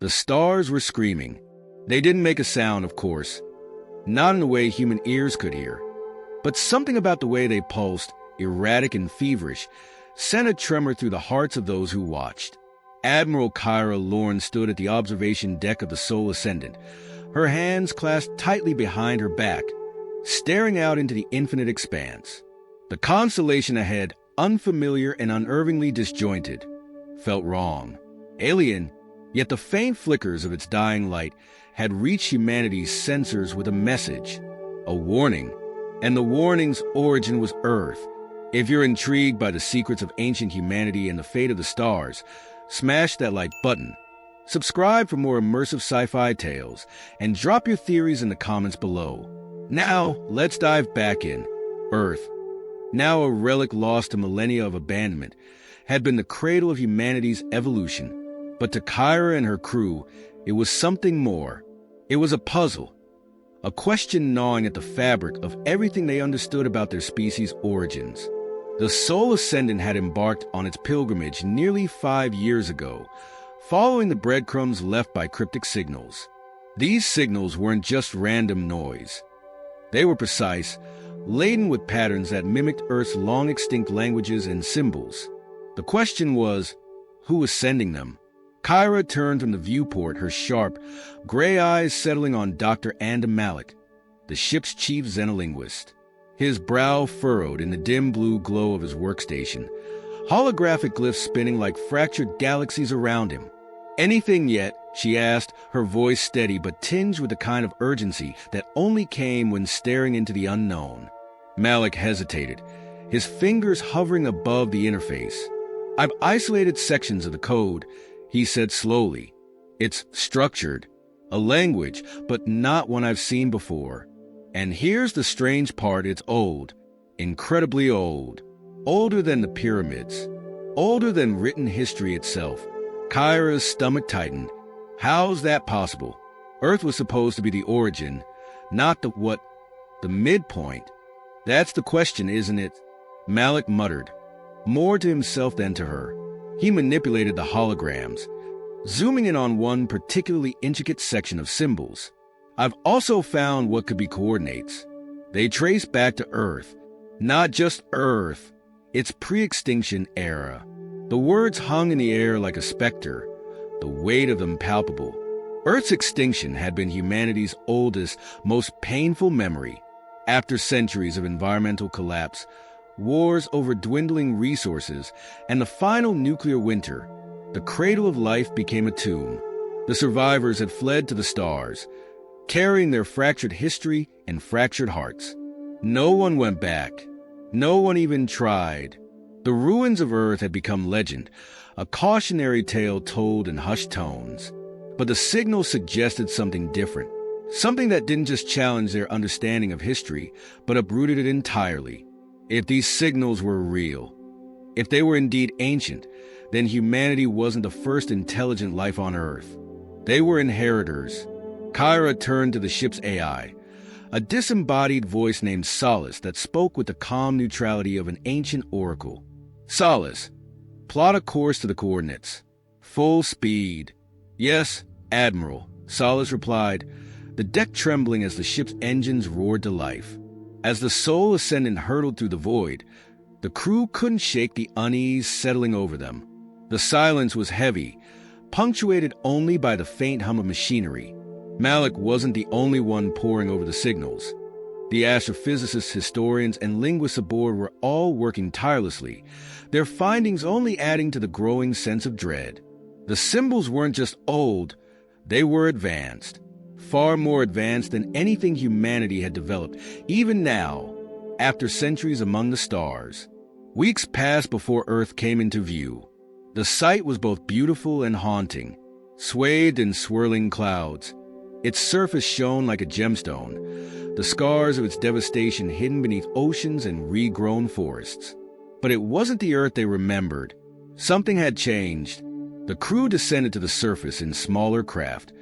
The stars were screaming. They didn't make a sound, of course, not in a way human ears could hear. But something about the way they pulsed, erratic and feverish, sent a tremor through the hearts of those who watched. Admiral Kyra Lorne stood at the observation deck of the Soul Ascendant, her hands clasped tightly behind her back, staring out into the infinite expanse. The constellation ahead, unfamiliar and unnervingly disjointed, felt wrong. Alien, yet the faint flickers of its dying light had reached humanity's sensors with a message, a warning, and the warning's origin was Earth. If you're intrigued by the secrets of ancient humanity and the fate of the stars, smash that like button, subscribe for more immersive sci-fi tales, and drop your theories in the comments below. Now, let's dive back in. Earth, now a relic lost to millennia of abandonment, had been the cradle of humanity's evolution. But to Kyra and her crew, it was something more. It was a puzzle, a question gnawing at the fabric of everything they understood about their species' origins. The Soul Ascendant had embarked on its pilgrimage nearly 5 years ago, following the breadcrumbs left by cryptic signals. These signals weren't just random noise. They were precise, laden with patterns that mimicked Earth's long-extinct languages and symbols. The question was, who was sending them? Kyra turned from the viewport, her sharp, gray eyes settling on Dr. Anda Malik, the ship's chief xenolinguist. His brow furrowed in the dim blue glow of his workstation, holographic glyphs spinning like fractured galaxies around him. "Anything yet?" she asked, her voice steady but tinged with the kind of urgency that only came when staring into the unknown. Malik hesitated, his fingers hovering above the interface. "I've isolated sections of the code," he said slowly. "It's structured, a language, but not one I've seen before. And here's the strange part, it's old, incredibly old, older than the pyramids, older than written history itself." Kyra's stomach tightened. How's that possible? Earth was supposed to be the origin, not the midpoint. That's the question, isn't it? Malik muttered, more to himself than to her. He manipulated the holograms, zooming in on one particularly intricate section of symbols. "I've also found what could be coordinates. They trace back to Earth. Not just Earth, its pre-extinction era." The words hung in the air like a specter, the weight of them palpable. Earth's extinction had been humanity's oldest, most painful memory. After centuries of environmental collapse, wars over dwindling resources, and the final nuclear winter, the cradle of life became a tomb. The survivors had fled to the stars, carrying their fractured history and fractured hearts. No one went back. No one even tried. The ruins of Earth had become legend, a cautionary tale told in hushed tones. But the signal suggested something different, something that didn't just challenge their understanding of history, but uprooted it entirely. If these signals were real, if they were indeed ancient, then humanity wasn't the first intelligent life on Earth. They were inheritors. Kyra turned to the ship's AI, a disembodied voice named Solace that spoke with the calm neutrality of an ancient oracle. "Solace, plot a course to the coordinates. Full speed." "Yes, Admiral," Solace replied, the deck trembling as the ship's engines roared to life. As the Soul Ascendant hurtled through the void, the crew couldn't shake the unease settling over them. The silence was heavy, punctuated only by the faint hum of machinery. Malik wasn't the only one poring over the signals. The astrophysicists, historians, and linguists aboard were all working tirelessly, their findings only adding to the growing sense of dread. The symbols weren't just old, they were advanced. Far more advanced than anything humanity had developed, even now, after centuries among the stars. Weeks passed before Earth came into view. The sight was both beautiful and haunting, swathed in swirling clouds. Its surface shone like a gemstone, the scars of its devastation hidden beneath oceans and regrown forests. But it wasn't the Earth they remembered. Something had changed. The crew descended to the surface in smaller craft,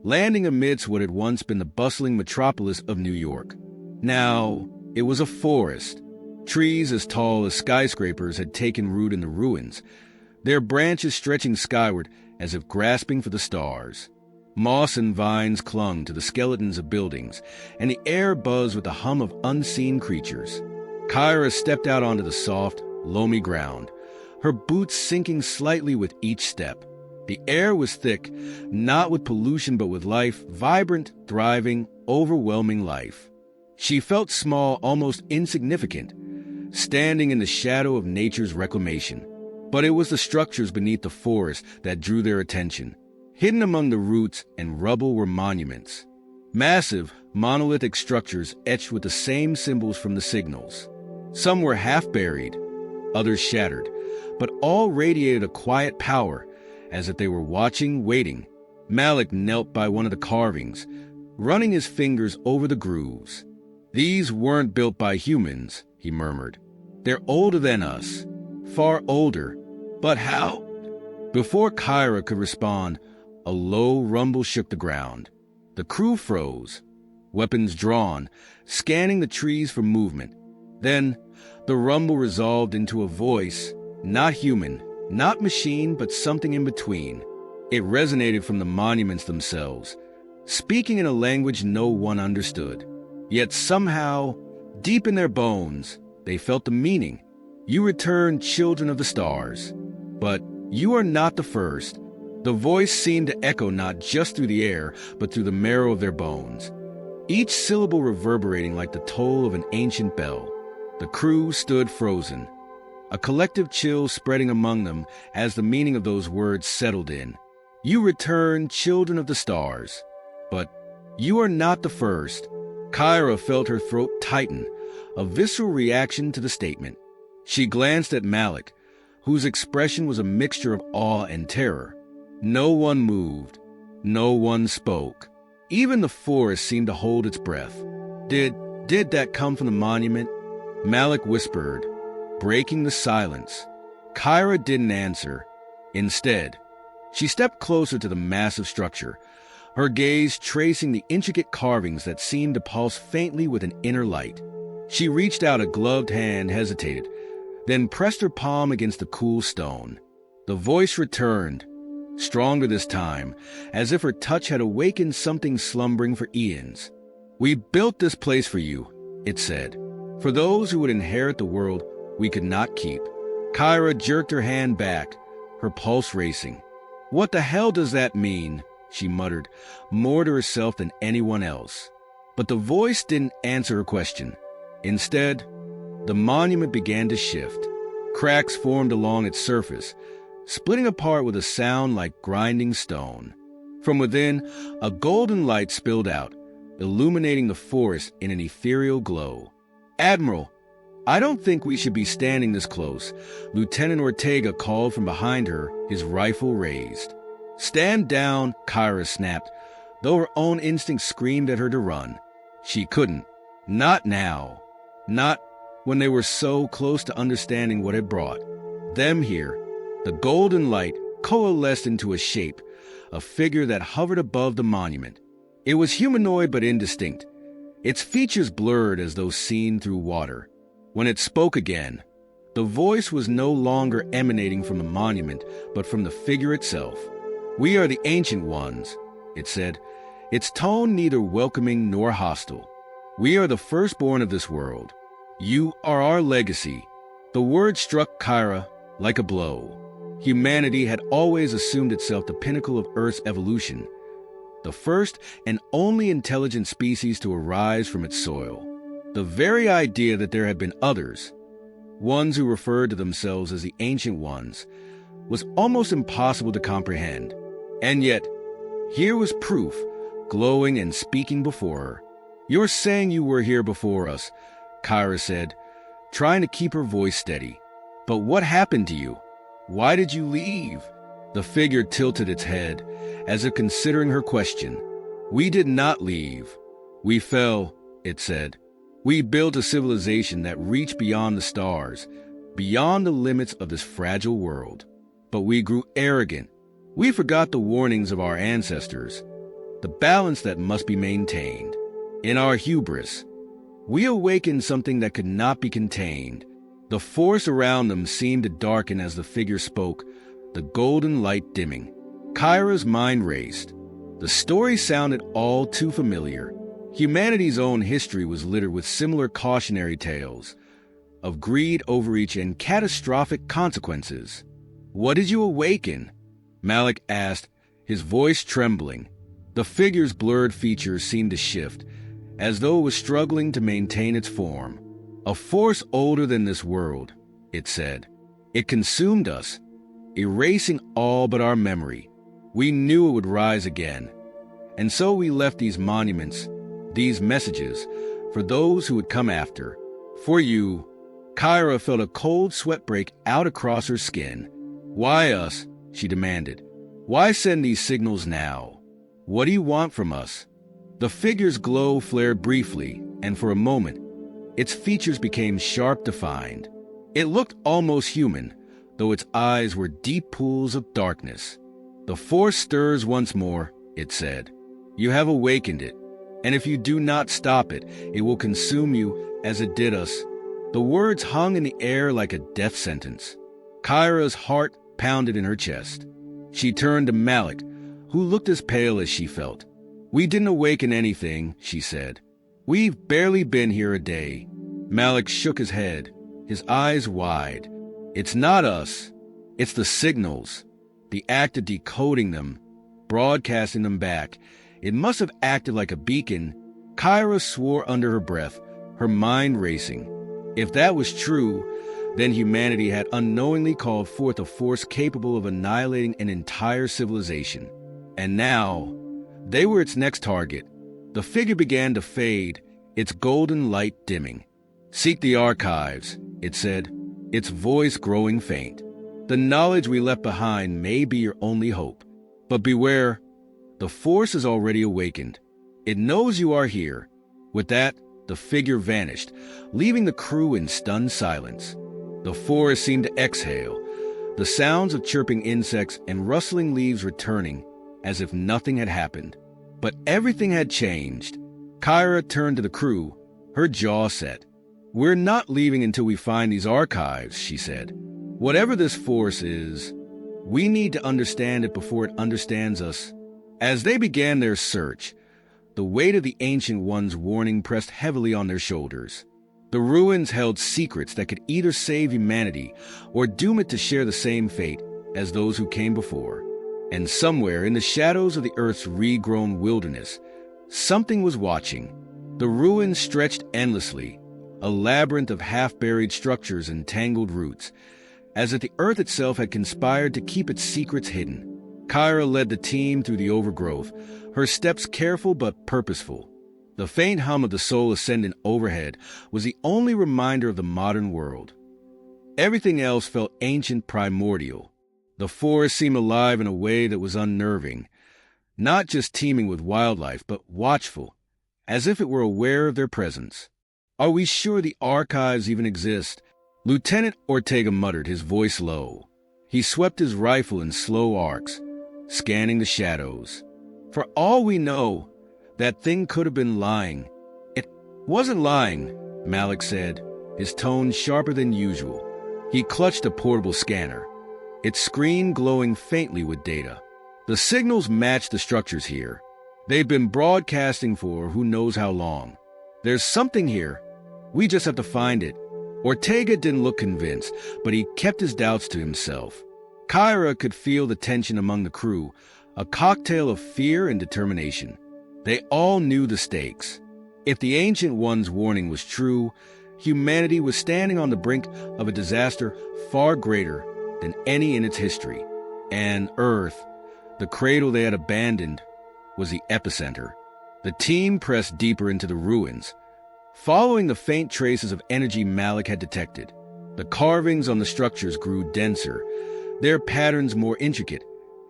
landing amidst what had once been the bustling metropolis of New York. Now, it was a forest. Trees as tall as skyscrapers had taken root in the ruins, their branches stretching skyward, as if grasping for the stars. Moss and vines clung to the skeletons of buildings, and the air buzzed with the hum of unseen creatures. Kyra stepped out onto the soft, loamy ground, her boots sinking slightly with each step. The air was thick, not with pollution but with life, vibrant, thriving, overwhelming life. She felt small, almost insignificant, standing in the shadow of nature's reclamation. But it was the structures beneath the forest that drew their attention. Hidden among the roots and rubble were monuments. Massive, monolithic structures etched with the same symbols from the signals. Some were half-buried, others shattered, but all radiated a quiet power, as if they were watching, waiting. Malik knelt by one of the carvings, running his fingers over the grooves. "These weren't built by humans," he murmured. "They're older than us. Far older. But how?" Before Kyra could respond, a low rumble shook the ground. The crew froze, weapons drawn, scanning the trees for movement. Then, the rumble resolved into a voice, not human, not machine, but something in between. It resonated from the monuments themselves, speaking in a language no one understood. Yet somehow, deep in their bones, they felt the meaning. "You return, children of the stars. But you are not the first." The voice seemed to echo not just through the air, but through the marrow of their bones, each syllable reverberating like the toll of an ancient bell. The crew stood frozen, a collective chill spreading among them as the meaning of those words settled in. "You return, children of the stars. But you are not the first." Kyra felt her throat tighten, a visceral reaction to the statement. She glanced at Malik, whose expression was a mixture of awe and terror. No one moved. No one spoke. Even the forest seemed to hold its breath. Did that come from the monument?" Malik whispered, breaking the silence. Kyra didn't answer. Instead, she stepped closer to the massive structure, her gaze tracing the intricate carvings that seemed to pulse faintly with an inner light. She reached out a gloved hand, hesitated, then pressed her palm against the cool stone. The voice returned, stronger this time, as if her touch had awakened something slumbering for eons. "We built this place for you," it said, "for those who would inherit the world we could not keep." Kyra jerked her hand back, her pulse racing. "What the hell does that mean?" she muttered, more to herself than anyone else. But the voice didn't answer her question. Instead, the monument began to shift. Cracks formed along its surface, splitting apart with a sound like grinding stone. From within, a golden light spilled out, illuminating the forest in an ethereal glow. "Admiral, I don't think we should be standing this close," Lieutenant Ortega called from behind her, his rifle raised. "Stand down," Kyra snapped, though her own instinct screamed at her to run. She couldn't. Not now. Not when they were so close to understanding what had brought them here. The golden light coalesced into a shape, a figure that hovered above the monument. It was humanoid but indistinct, its features blurred as though seen through water. When it spoke again, the voice was no longer emanating from the monument, but from the figure itself. "We are the Ancient Ones," it said, its tone neither welcoming nor hostile. "We are the firstborn of this world. You are our legacy." The word struck Kyra like a blow. Humanity had always assumed itself the pinnacle of Earth's evolution, the first and only intelligent species to arise from its soil. The very idea that there had been others, ones who referred to themselves as the Ancient Ones, was almost impossible to comprehend. And yet, here was proof, glowing and speaking before her. "You're saying you were here before us," Kyra said, trying to keep her voice steady. "But what happened to you? Why did you leave?" The figure tilted its head, as if considering her question. "We did not leave. We fell," it said. "We built a civilization that reached beyond the stars, beyond the limits of this fragile world. But we grew arrogant. We forgot the warnings of our ancestors, the balance that must be maintained. In our hubris, we awakened something that could not be contained." The forest around them seemed to darken as the figure spoke, the golden light dimming. Kyra's mind raced. The story sounded all too familiar. Humanity's own history was littered with similar cautionary tales of greed, overreach, and catastrophic consequences. "What did you awaken?" Malik asked, his voice trembling. The figure's blurred features seemed to shift, as though it was struggling to maintain its form. "A force older than this world," it said. "It consumed us, erasing all but our memory. We knew it would rise again. And so we left these monuments, these messages, for those who would come after. For you." Kyra felt a cold sweat break out across her skin. "Why us?" she demanded. "Why send these signals now? What do you want from us?" The figure's glow flared briefly, and for a moment, its features became sharp defined. It looked almost human, though its eyes were deep pools of darkness. "The force stirs once more," it said. "You have awakened it, and if you do not stop it, it will consume you as it did us." The words hung in the air like a death sentence. Kyra's heart pounded in her chest. She turned to Malik, who looked as pale as she felt. "We didn't awaken anything," she said. "We've barely been here a day." Malik shook his head, his eyes wide. "It's not us. It's the signals. The act of decoding them, broadcasting them back. It must have acted like a beacon." Kyra swore under her breath, her mind racing. If that was true, then humanity had unknowingly called forth a force capable of annihilating an entire civilization. And now, they were its next target. The figure began to fade, its golden light dimming. "Seek the archives," it said, its voice growing faint. "The knowledge we left behind may be your only hope. But beware, the force is already awakened. It knows you are here." With that, the figure vanished, leaving the crew in stunned silence. The forest seemed to exhale, the sounds of chirping insects and rustling leaves returning as if nothing had happened. But everything had changed. Kyra turned to the crew, her jaw set. "We're not leaving until we find these archives," she said. "Whatever this force is, we need to understand it before it understands us." As they began their search, the weight of the Ancient One's warning pressed heavily on their shoulders. The ruins held secrets that could either save humanity or doom it to share the same fate as those who came before. And somewhere in the shadows of the Earth's regrown wilderness, something was watching. The ruins stretched endlessly, a labyrinth of half-buried structures and tangled roots, as if the Earth itself had conspired to keep its secrets hidden. Kyra led the team through the overgrowth, her steps careful but purposeful. The faint hum of the soul ascendant overhead was the only reminder of the modern world. Everything else felt ancient, primordial. The forest seemed alive in a way that was unnerving, not just teeming with wildlife, but watchful, as if it were aware of their presence. "Are we sure the archives even exist?" Lieutenant Ortega muttered, his voice low. He swept his rifle in slow arcs, scanning the shadows. "For all we know, that thing could have been lying." "It wasn't lying," Malik said, his tone sharper than usual. He clutched a portable scanner, its screen glowing faintly with data. The signals matched the structures here. They'd been broadcasting for who knows how long. "There's something here. We just have to find it." Ortega didn't look convinced, but he kept his doubts to himself. Kyra could feel the tension among the crew, a cocktail of fear and determination. They all knew the stakes. If the Ancient One's warning was true, humanity was standing on the brink of a disaster far greater than any in its history. And Earth, the cradle they had abandoned, was the epicenter. The team pressed deeper into the ruins, following the faint traces of energy Malik had detected. The carvings on the structures grew denser, their patterns more intricate,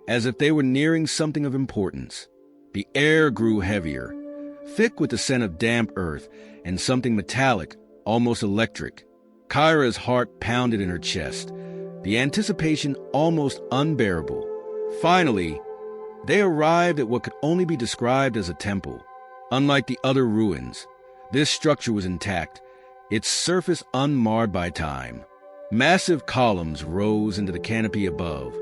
as if they were nearing something of importance. The air grew heavier, thick with the scent of damp earth and something metallic, almost electric. Kyra's heart pounded in her chest, the anticipation almost unbearable. Finally, they arrived at what could only be described as a temple. Unlike the other ruins, this structure was intact, its surface unmarred by time. Massive columns rose into the canopy above,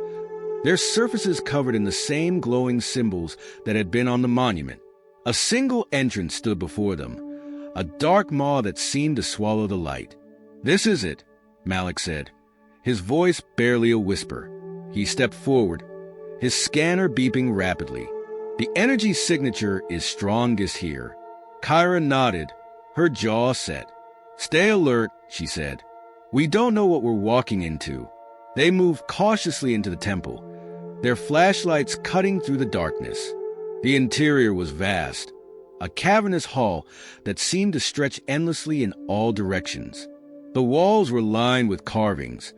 their surfaces covered in the same glowing symbols that had been on the monument. A single entrance stood before them, a dark maw that seemed to swallow the light. "This is it," Malik said, his voice barely a whisper. He stepped forward, his scanner beeping rapidly. "The energy signature is strongest here." Kyra nodded, her jaw set. "Stay alert," she said. "We don't know what we're walking into." They moved cautiously into the temple, their flashlights cutting through the darkness. The interior was vast, a cavernous hall that seemed to stretch endlessly in all directions. The walls were lined with carvings,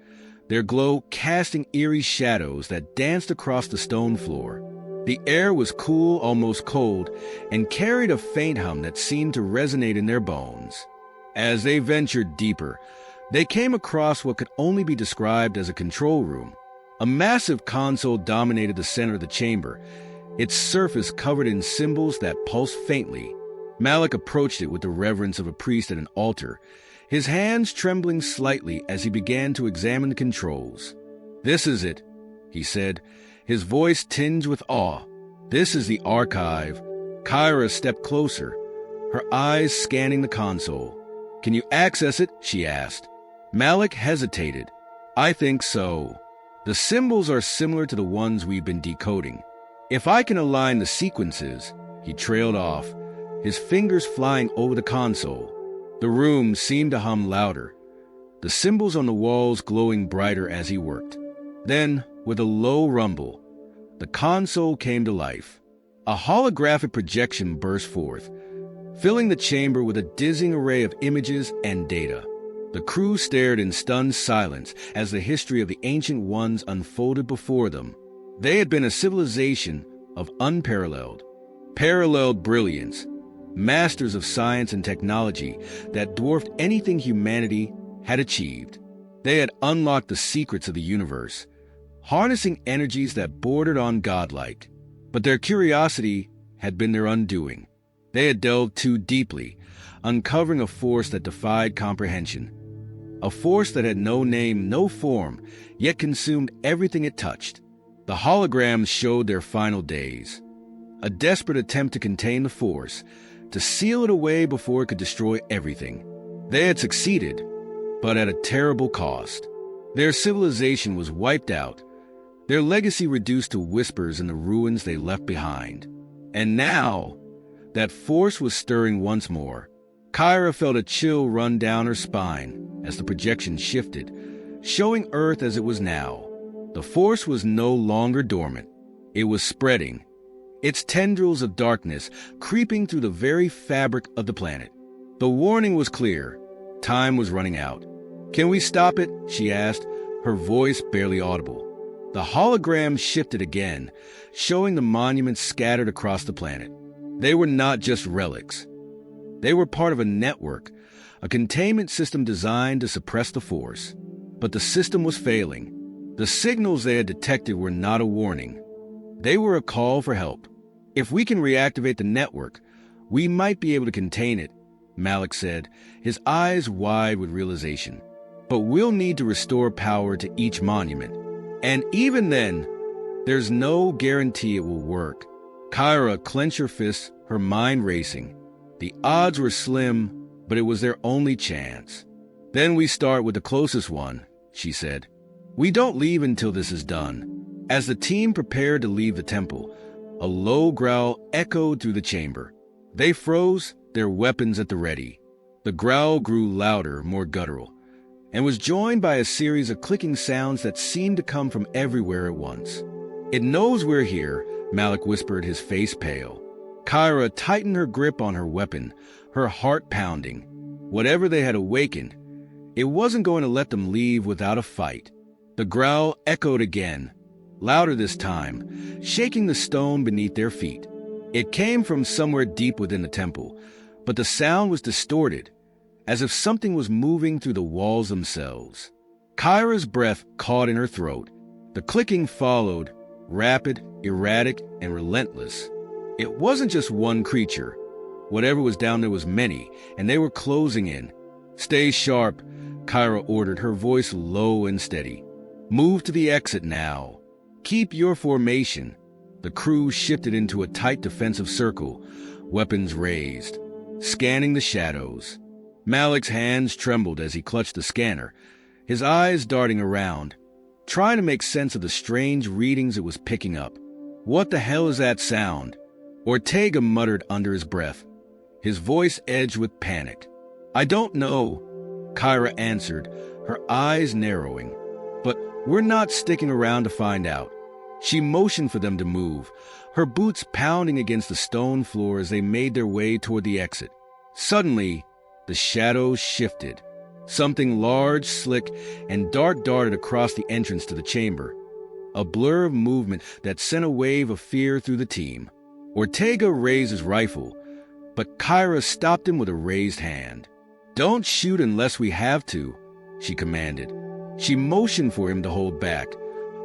their glow casting eerie shadows that danced across the stone floor. The air was cool, almost cold, and carried a faint hum that seemed to resonate in their bones. As they ventured deeper, they came across what could only be described as a control room. A massive console dominated the center of the chamber, its surface covered in symbols that pulsed faintly. Malik approached it with the reverence of a priest at an altar, his hands trembling slightly as he began to examine the controls. "This is it," he said, his voice tinged with awe. "This is the archive." Kyra stepped closer, her eyes scanning the console. "Can you access it?" she asked. Malik hesitated. "I think so. The symbols are similar to the ones we've been decoding. If I can align the sequences," he trailed off, his fingers flying over the console. The room seemed to hum louder, the symbols on the walls glowing brighter as he worked. Then, with a low rumble, the console came to life. A holographic projection burst forth, filling the chamber with a dizzying array of images and data. The crew stared in stunned silence as the history of the Ancient Ones unfolded before them. They had been a civilization of paralleled brilliance, masters of science and technology that dwarfed anything humanity had achieved. They had unlocked the secrets of the universe, harnessing energies that bordered on godlike. But their curiosity had been their undoing. They had delved too deeply, uncovering a force that defied comprehension. A force that had no name, no form, yet consumed everything it touched. The holograms showed their final days. A desperate attempt to contain the force, to seal it away before it could destroy everything. They had succeeded, but at a terrible cost. Their civilization was wiped out, their legacy reduced to whispers in the ruins they left behind. And now, that force was stirring once more. Kyra felt a chill run down her spine as the projection shifted, showing Earth as it was now. The force was no longer dormant. It was spreading, its tendrils of darkness creeping through the very fabric of the planet. The warning was clear. Time was running out. "Can we stop it?" she asked, her voice barely audible. The hologram shifted again, showing the monuments scattered across the planet. They were not just relics. They were part of a network, a containment system designed to suppress the force. But the system was failing. The signals they had detected were not a warning. They were a call for help. "If we can reactivate the network, we might be able to contain it," Malik said, his eyes wide with realization. "But we'll need to restore power to each monument. And even then, there's no guarantee it will work." Kyra clenched her fists, her mind racing. The odds were slim, but it was their only chance. "Then we start with the closest one," she said. "We don't leave until this is done." As the team prepared to leave the temple, a low growl echoed through the chamber. They froze, their weapons at the ready. The growl grew louder, more guttural, and was joined by a series of clicking sounds that seemed to come from everywhere at once. "It knows we're here," Malik whispered, his face pale. Kyra tightened her grip on her weapon, her heart pounding. Whatever they had awakened, it wasn't going to let them leave without a fight. The growl echoed again, louder this time, shaking the stone beneath their feet. It came from somewhere deep within the temple, but the sound was distorted, as if something was moving through the walls themselves. Kyra's breath caught in her throat. The clicking followed, rapid, erratic, and relentless. It wasn't just one creature. Whatever was down there was many, and they were closing in. "Stay sharp," Kyra ordered, her voice low and steady. "Move to the exit now. Keep your formation. The crew shifted into a tight defensive circle, weapons raised, scanning the shadows. Malik's hands trembled as he clutched the scanner, his eyes darting around, trying to make sense of the strange readings it was picking up. "What the hell is that sound?" Ortega muttered under his breath, his voice edged with panic. "I don't know," Kyra answered, her eyes narrowing. "But we're not sticking around to find out." She motioned for them to move, her boots pounding against the stone floor as they made their way toward the exit. Suddenly, the shadows shifted. Something large, slick, and dark darted across the entrance to the chamber, a blur of movement that sent a wave of fear through the team. Ortega raised his rifle, but Kyra stopped him with a raised hand. "Don't shoot unless we have to," she commanded. She motioned for him to hold back,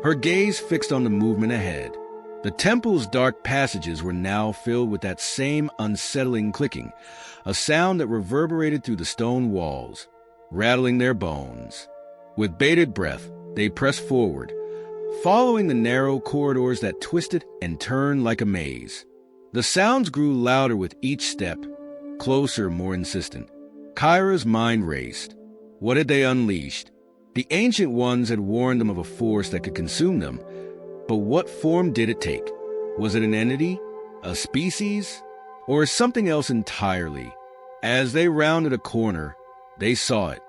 her gaze fixed on the movement ahead. The temple's dark passages were now filled with that same unsettling clicking, a sound that reverberated through the stone walls, rattling their bones. With bated breath, they pressed forward, following the narrow corridors that twisted and turned like a maze. The sounds grew louder with each step, closer, more insistent. Kyra's mind raced. What had they unleashed? The Ancient Ones had warned them of a force that could consume them, but what form did it take? Was it an entity, a species, or something else entirely? As they rounded a corner, they saw it.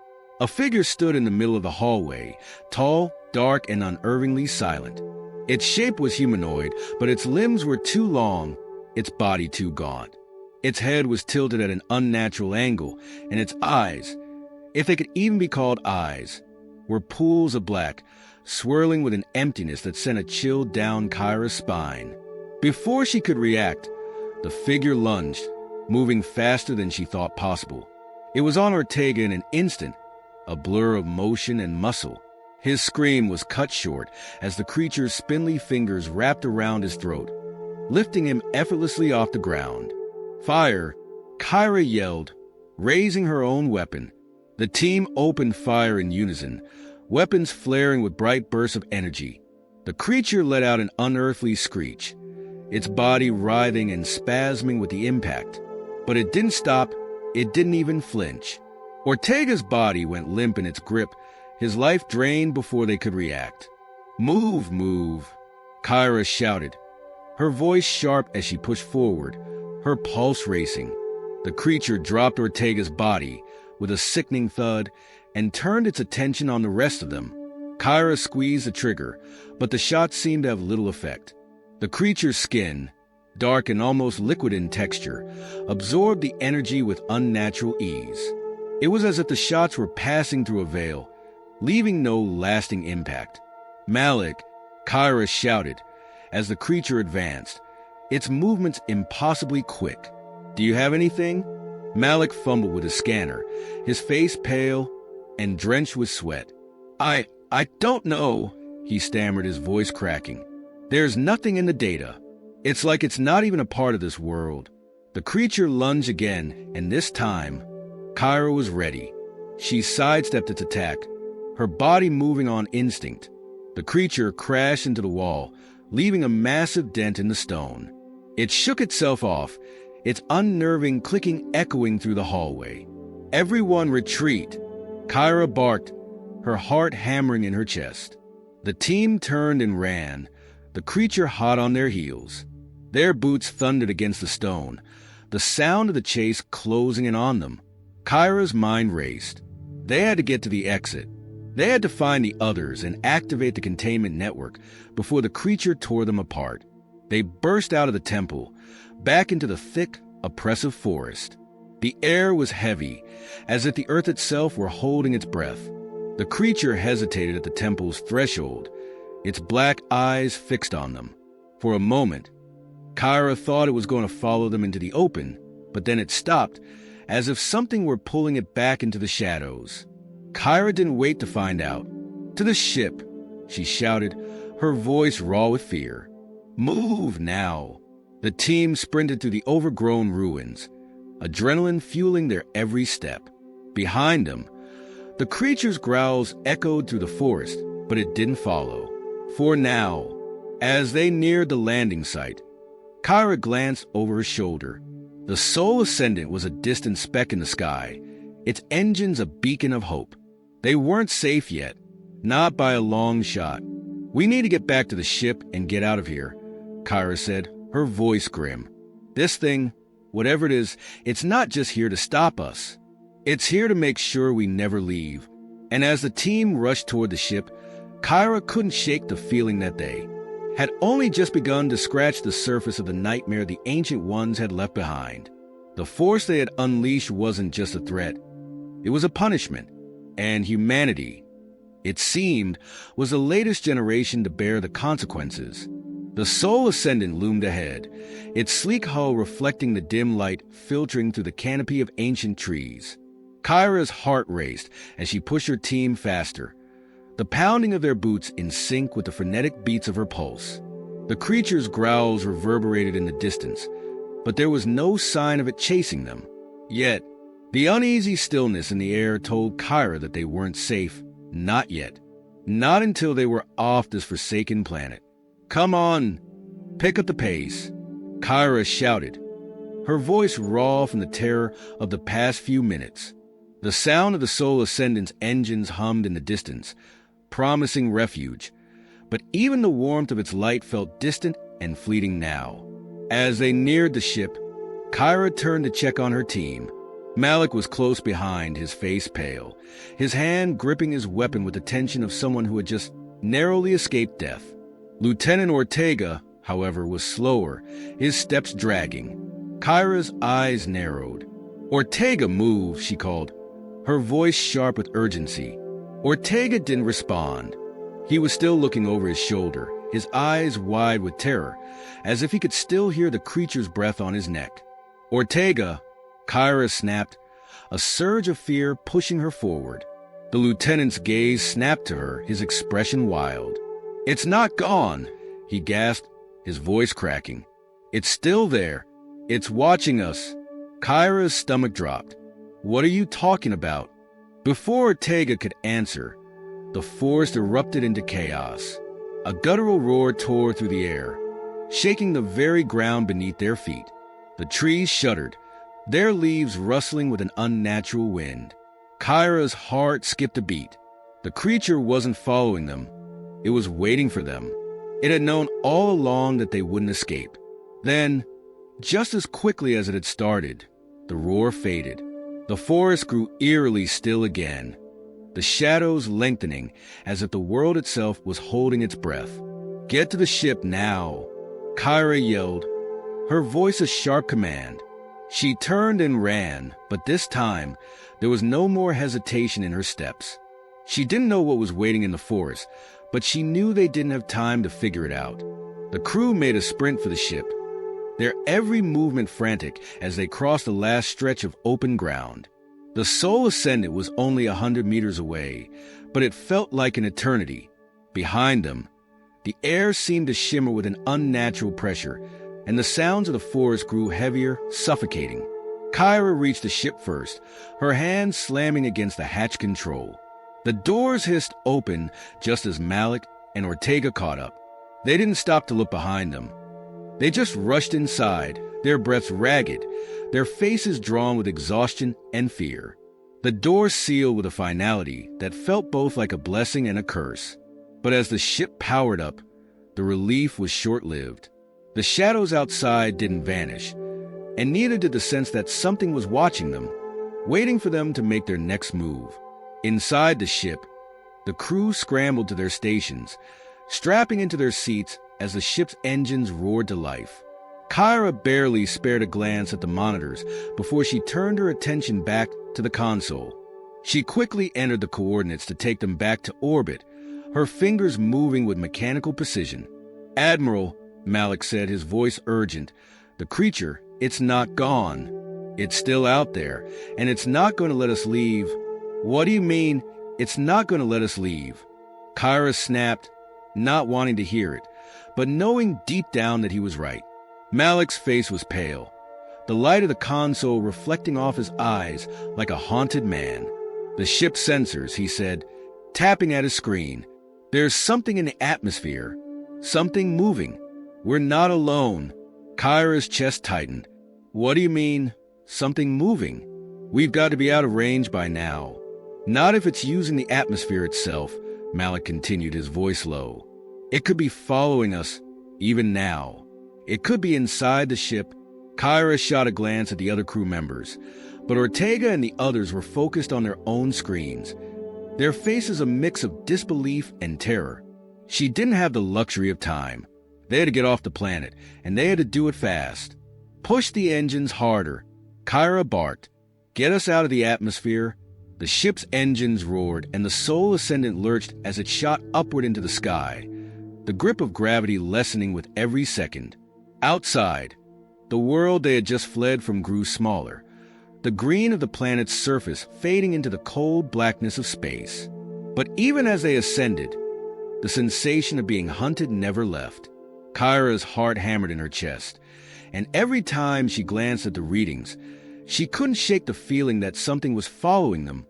A figure stood in the middle of the hallway, tall, dark, and unerringly silent. Its shape was humanoid, but its limbs were too long, its body too gaunt. Its head was tilted at an unnatural angle, and its eyes, if they could even be called eyes, were pools of black, swirling with an emptiness that sent a chill down Kyra's spine. Before she could react, the figure lunged, moving faster than she thought possible. It was on Ortega in an instant, a blur of motion and muscle. His scream was cut short as the creature's spindly fingers wrapped around his throat, lifting him effortlessly off the ground. "Fire!" Kyra yelled, raising her own weapon. The team opened fire in unison, weapons flaring with bright bursts of energy. The creature let out an unearthly screech, its body writhing and spasming with the impact. But it didn't stop, it didn't even flinch. Ortega's body went limp in its grip, his life drained before they could react. "Move, move," Kyra shouted, her voice sharp as she pushed forward, her pulse racing. The creature dropped Ortega's body with a sickening thud and turned its attention on the rest of them. Kyra squeezed the trigger, but the shot seemed to have little effect. The creature's skin, dark and almost liquid in texture, absorbed the energy with unnatural ease. It was as if the shots were passing through a veil, leaving no lasting impact. "Malik," Kyra shouted as the creature advanced, its movements impossibly quick. "Do you have anything?" Malik fumbled with his scanner, his face pale and drenched with sweat. I don't know," he stammered, his voice cracking. "There's nothing in the data. It's like it's not even a part of this world." The creature lunged again, and this time, Kyra was ready. She sidestepped its attack, her body moving on instinct. The creature crashed into the wall, leaving a massive dent in the stone. It shook itself off, its unnerving clicking echoing through the hallway. "Everyone retreat," Kyra barked, her heart hammering in her chest. The team turned and ran, the creature hot on their heels. Their boots thundered against the stone, the sound of the chase closing in on them. Kyra's mind raced. They had to get to the exit. They had to find the others and activate the containment network before the creature tore them apart. They burst out of the temple, back into the thick, oppressive forest. The air was heavy, as if the earth itself were holding its breath. The creature hesitated at the temple's threshold, its black eyes fixed on them. For a moment, Kyra thought it was going to follow them into the open, but then it stopped, as if something were pulling it back into the shadows. Kyra didn't wait to find out. "To the ship," she shouted, her voice raw with fear. "Move now." The team sprinted through the overgrown ruins, adrenaline fueling their every step. Behind them, the creature's growls echoed through the forest, but it didn't follow. For now, As they neared the landing site, Kyra glanced over her shoulder. The Soul Ascendant was a distant speck in the sky, its engines a beacon of hope. They weren't safe yet, not by a long shot. "We need to get back to the ship and get out of here," Kyra said, her voice grim. "This thing, whatever it is, it's not just here to stop us. It's here to make sure we never leave." And as the team rushed toward the ship, Kyra couldn't shake the feeling that they had only just begun to scratch the surface of the nightmare the Ancient Ones had left behind. The force they had unleashed wasn't just a threat. It was a punishment. And humanity, it seemed, was the latest generation to bear the consequences. The Soul Ascendant loomed ahead, its sleek hull reflecting the dim light filtering through the canopy of ancient trees. Kyra's heart raced as she pushed her team faster, the pounding of their boots in sync with the frenetic beats of her pulse. The creature's growls reverberated in the distance, but there was no sign of it chasing them. Yet, the uneasy stillness in the air told Kyra that they weren't safe. Not yet. Not until they were off this forsaken planet. "Come on, pick up the pace," Kyra shouted, her voice raw from the terror of the past few minutes. The sound of the Soul Ascendant's engines hummed in the distance, promising refuge, but even the warmth of its light felt distant and fleeting now. As they neared the ship, Kyra turned to check on her team. Malik was close behind, his face pale, his hand gripping his weapon with the tension of someone who had just narrowly escaped death. Lieutenant Ortega, however, was slower, his steps dragging. Kyra's eyes narrowed. "Ortega, move," she called, her voice sharp with urgency. Ortega didn't respond. He was still looking over his shoulder, his eyes wide with terror, as if he could still hear the creature's breath on his neck. "Ortega," Kyra snapped, a surge of fear pushing her forward. The lieutenant's gaze snapped to her, his expression wild. "It's not gone," he gasped, his voice cracking. "It's still there. It's watching us." Kyra's stomach dropped. "What are you talking about?" Before Ortega could answer, the forest erupted into chaos. A guttural roar tore through the air, shaking the very ground beneath their feet. The trees shuddered, their leaves rustling with an unnatural wind. Kyra's heart skipped a beat. The creature wasn't following them. It was waiting for them. It had known all along that they wouldn't escape. Then, just as quickly as it had started, the roar faded. The forest grew eerily still again, the shadows lengthening as if the world itself was holding its breath. "Get to the ship now," Kyra yelled, her voice a sharp command. She turned and ran, but this time, there was no more hesitation in her steps. She didn't know what was waiting in the forest, but she knew they didn't have time to figure it out. The crew made a sprint for the ship, their every movement frantic as they crossed the last stretch of open ground. The Soul Ascendant was only 100 meters away, but it felt like an eternity. Behind them, the air seemed to shimmer with an unnatural pressure, and the sounds of the forest grew heavier, suffocating. Kyra reached the ship first, her hand slamming against the hatch control. The doors hissed open just as Malik and Ortega caught up. They didn't stop to look behind them. They just rushed inside, their breaths ragged, their faces drawn with exhaustion and fear. The doors sealed with a finality that felt both like a blessing and a curse. But as the ship powered up, the relief was short-lived. The shadows outside didn't vanish, and neither did the sense that something was watching them, waiting for them to make their next move. Inside the ship, the crew scrambled to their stations, strapping into their seats as the ship's engines roared to life. Kyra barely spared a glance at the monitors before she turned her attention back to the console. She quickly entered the coordinates to take them back to orbit, her fingers moving with mechanical precision. "Admiral," Malik said, his voice urgent, "the creature, it's not gone. It's still out there, and it's not going to let us leave." "What do you mean, it's not going to let us leave?" Kyra snapped, not wanting to hear it, but knowing deep down that he was right. Malik's face was pale, the light of the console reflecting off his eyes like a haunted man. "The ship's sensors," he said, tapping at his screen. "There's something in the atmosphere, Something moving. We're not alone. Kyra's chest tightened. What do you mean, something moving? We've got to be out of range by now. Not if it's using the atmosphere itself, Malik continued, his voice low. It could be following us, even now. It could be inside the ship. Kyra shot a glance at the other crew members, but Ortega and the others were focused on their own screens, their faces a mix of disbelief and terror. She didn't have the luxury of time. They had to get off the planet, and they had to do it fast. Push the engines harder. Kyra barked. Get us out of the atmosphere. The ship's engines roared, and the Soul Ascendant lurched as it shot upward into the sky, the grip of gravity lessening with every second. Outside, the world they had just fled from grew smaller, the green of the planet's surface fading into the cold blackness of space. But even as they ascended, the sensation of being hunted never left. Kyra's heart hammered in her chest, and every time she glanced at the readings, she couldn't shake the feeling that something was following them,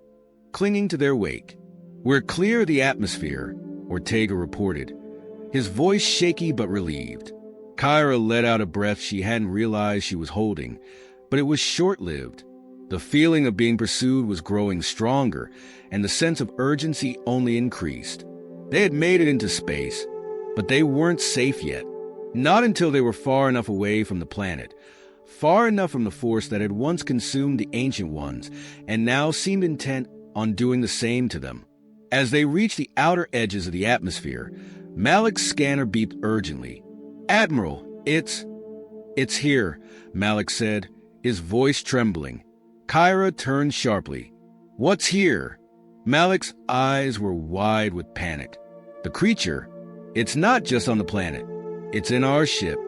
clinging to their wake. We're clear of the atmosphere, Ortega reported, his voice shaky but relieved. Kyra let out a breath she hadn't realized she was holding, but it was short-lived. The feeling of being pursued was growing stronger, and the sense of urgency only increased. They had made it into space, but they weren't safe yet. Not until they were far enough away from the planet, far enough from the force that had once consumed the Ancient Ones and now seemed intent on doing the same to them. As they reached the outer edges of the atmosphere, Malik's scanner beeped urgently. "Admiral, it's here," Malik said, his voice trembling. Kyra turned sharply. "What's here?" Malik's eyes were wide with panic. "The creature, it's not just on the planet. It's in our ship.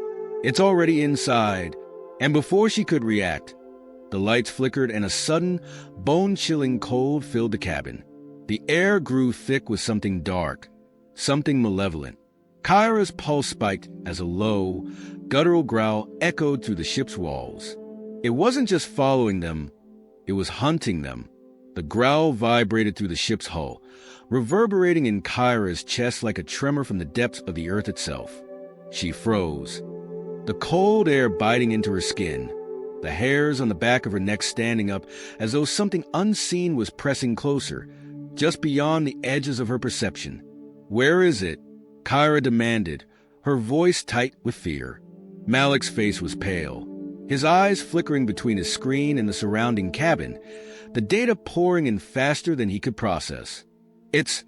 It's already inside." And before she could react, the lights flickered and a sudden, bone-chilling cold filled the cabin. The air grew thick with something dark, something malevolent. Kyra's pulse spiked as a low, guttural growl echoed through the ship's walls. It wasn't just following them, it was hunting them. The growl vibrated through the ship's hull, reverberating in Kyra's chest like a tremor from the depths of the earth itself. She froze, the cold air biting into her skin, the hairs on the back of her neck standing up as though something unseen was pressing closer, just beyond the edges of her perception. "Where is it?" Kyra demanded, her voice tight with fear. Malik's face was pale, his eyes flickering between his screen and the surrounding cabin, the data pouring in faster than he could process. It's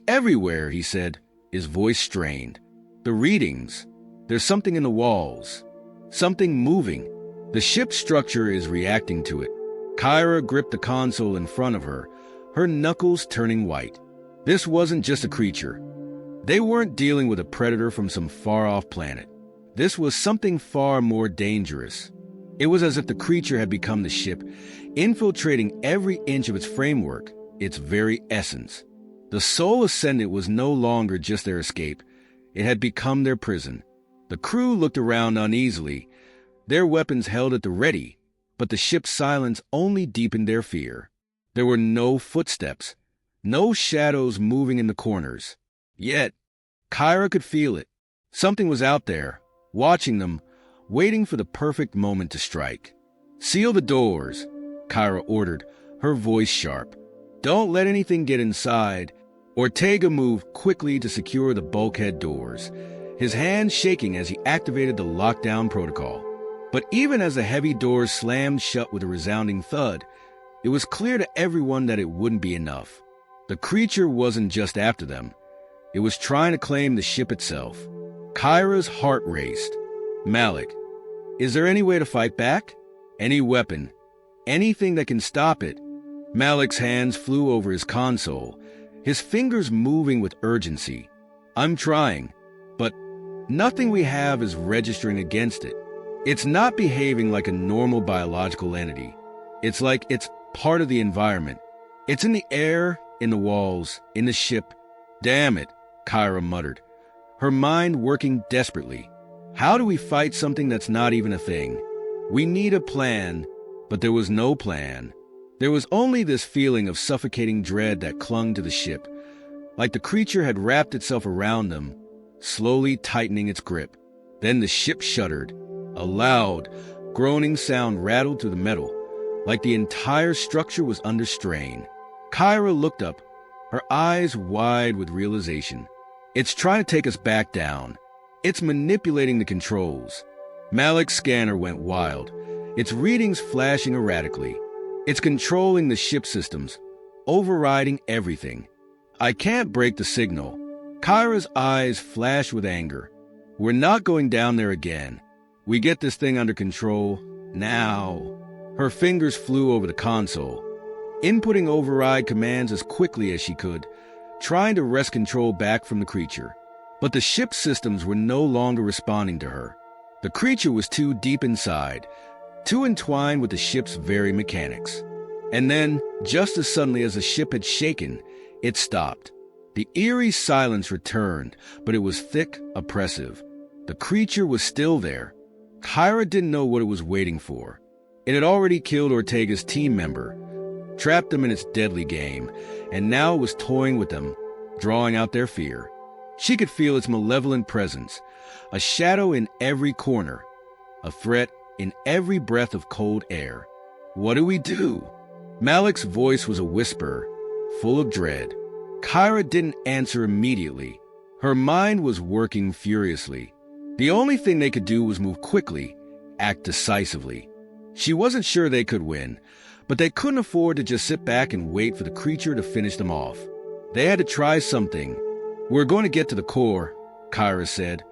everywhere," he said, his voice strained. "The readings. There's something in the walls. Something moving. The ship's structure is reacting to it." Kyra gripped the console in front of her, her knuckles turning white. This wasn't just a creature. They weren't dealing with a predator from some far-off planet. This was something far more dangerous. It was as if the creature had become the ship, infiltrating every inch of its framework, its very essence. The Soul Ascendant was no longer just their escape. It had become their prison. The crew looked around uneasily, their weapons held at the ready, but the ship's silence only deepened their fear. There were no footsteps, no shadows moving in the corners. Yet, Kyra could feel it. Something was out there, watching them, waiting for the perfect moment to strike. "Seal the doors," Kyra ordered, her voice sharp. "Don't let anything get inside." Ortega moved quickly to secure the bulkhead doors, his hands shaking as he activated the lockdown protocol. But even as the heavy doors slammed shut with a resounding thud, it was clear to everyone that it wouldn't be enough. The creature wasn't just after them. It was trying to claim the ship itself. Kyra's heart raced. "Malik, is there any way to fight back? Any weapon? Anything that can stop it?" Malik's hands flew over his console, his fingers moving with urgency. "I'm trying, but nothing we have is registering against it. It's not behaving like a normal biological entity. It's like it's part of the environment. It's in the air, in the walls, in the ship." "Damn it," Kyra muttered, her mind working desperately. "How do we fight something that's not even a thing? We need a plan," but there was no plan. There was only this feeling of suffocating dread that clung to the ship, like the creature had wrapped itself around them, slowly tightening its grip. Then the ship shuddered. A loud, groaning sound rattled through the metal, like the entire structure was under strain. Kyra looked up, her eyes wide with realization. It's trying to take us back down. It's manipulating the controls. Malik's scanner went wild, its readings flashing erratically. It's controlling the ship systems, overriding everything. I can't break the signal. Kyra's eyes flashed with anger. We're not going down there again. We get this thing under control now. Her fingers flew over the console, inputting override commands as quickly as she could, trying to wrest control back from the creature. But the ship's systems were no longer responding to her. The creature was too deep inside, too entwined with the ship's very mechanics. And then, just as suddenly as the ship had shaken, it stopped. The eerie silence returned, but it was thick, oppressive. The creature was still there. Kyra didn't know what it was waiting for. It had already killed Ortega's team member, trapped them in its deadly game, and now was toying with them, drawing out their fear. She could feel its malevolent presence, a shadow in every corner, a threat in every breath of cold air. What do we do? Malik's voice was a whisper, full of dread. Kyra didn't answer immediately. Her mind was working furiously. The only thing they could do was move quickly, act decisively. She wasn't sure they could win, but they couldn't afford to just sit back and wait for the creature to finish them off. They had to try something. We're going to get to the core, Kyra said,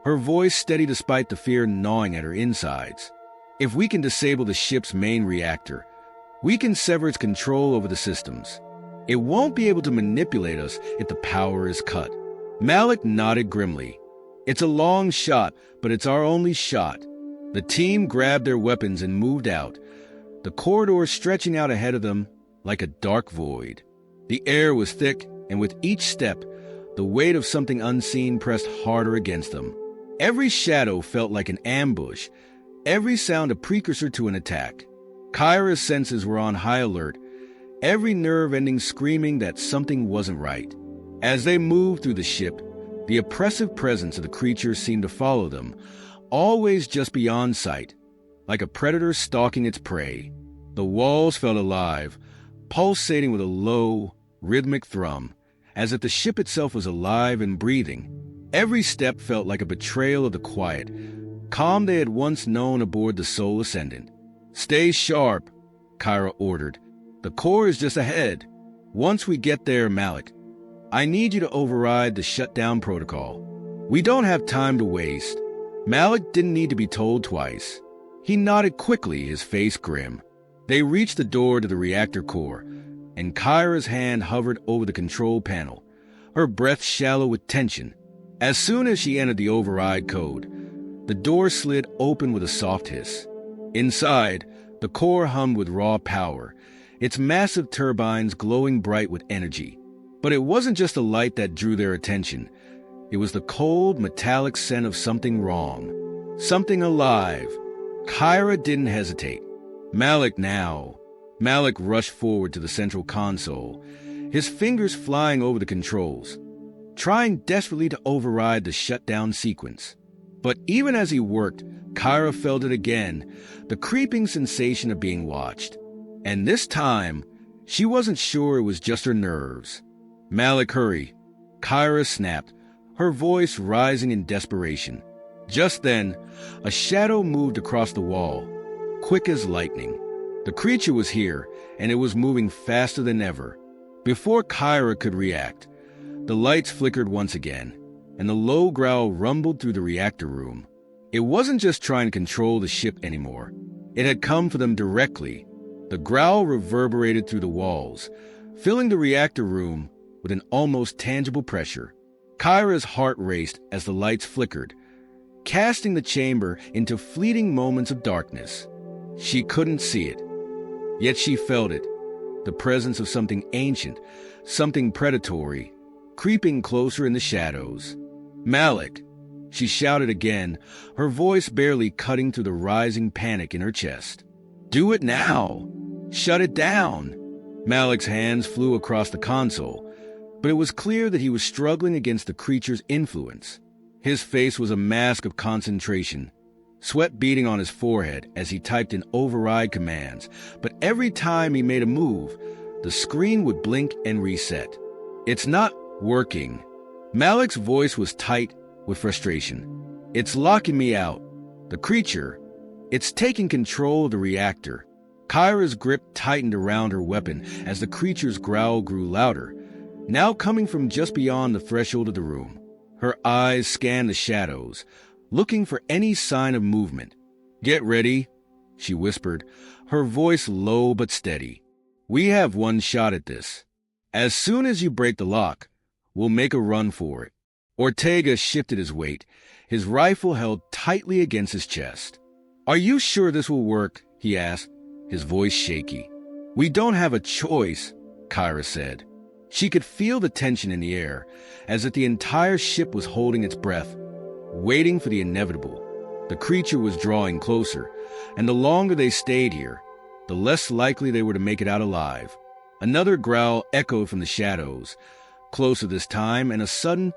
her voice steady despite the fear gnawing at her insides. If we can disable the ship's main reactor, we can sever its control over the systems. It won't be able to manipulate us if the power is cut. Malik nodded grimly. It's a long shot, but it's our only shot. The team grabbed their weapons and moved out, the corridor stretching out ahead of them like a dark void. The air was thick, and with each step, the weight of something unseen pressed harder against them. Every shadow felt like an ambush, every sound a precursor to an attack. Kyra's senses were on high alert, every nerve ending screaming that something wasn't right. As they moved through the ship, the oppressive presence of the creature seemed to follow them, always just beyond sight, like a predator stalking its prey. The walls felt alive, pulsating with a low, rhythmic thrum, as if the ship itself was alive and breathing. Every step felt like a betrayal of the quiet, calm they had once known aboard the Soul Ascendant. "Stay sharp," Kyra ordered. "The core is just ahead. Once we get there, Malik, I need you to override the shutdown protocol. We don't have time to waste." Malik didn't need to be told twice. He nodded quickly, his face grim. They reached the door to the reactor core, and Kyra's hand hovered over the control panel, her breath shallow with tension. As soon as she entered the override code, the door slid open with a soft hiss. Inside, the core hummed with raw power, its massive turbines glowing bright with energy. But it wasn't just the light that drew their attention. It was the cold, metallic scent of something wrong, something alive. Kyra didn't hesitate. "Malik now." Malik rushed forward to the central console, his fingers flying over the controls, trying desperately to override the shutdown sequence. But even as he worked, Kyra felt it again, the creeping sensation of being watched. And this time, she wasn't sure it was just her nerves. "Malik, hurry," Kyra snapped, her voice rising in desperation. Just then, a shadow moved across the wall, quick as lightning. The creature was here, and it was moving faster than ever. Before Kyra could react, the lights flickered once again, and the low growl rumbled through the reactor room. It wasn't just trying to control the ship anymore. It had come for them directly. The growl reverberated through the walls, filling the reactor room with an almost tangible pressure. Kyra's heart raced as the lights flickered, casting the chamber into fleeting moments of darkness. She couldn't see it, yet she felt it, the presence of something ancient, something predatory, creeping closer in the shadows. "Malik," she shouted again, her voice barely cutting through the rising panic in her chest. "Do it now! Shut it down!" Malik's hands flew across the console, but it was clear that he was struggling against the creature's influence. His face was a mask of concentration, sweat beading on his forehead as he typed in override commands, but every time he made a move, the screen would blink and reset. "It's not working." Malik's voice was tight with frustration. "It's locking me out. The creature, it's taking control of the reactor." Kyra's grip tightened around her weapon as the creature's growl grew louder, now coming from just beyond the threshold of the room. Her eyes scanned the shadows, looking for any sign of movement. "Get ready," she whispered, her voice low but steady. "We have one shot at this. As soon as you break the lock, we'll make a run for it." Ortega shifted his weight, his rifle held tightly against his chest. "Are you sure this will work?" he asked, his voice shaky. "We don't have a choice," Kyra said. She could feel the tension in the air, as if the entire ship was holding its breath, waiting for the inevitable. The creature was drawing closer, and the longer they stayed here, the less likely they were to make it out alive. Another growl echoed from the shadows, closer this time, and a sudden,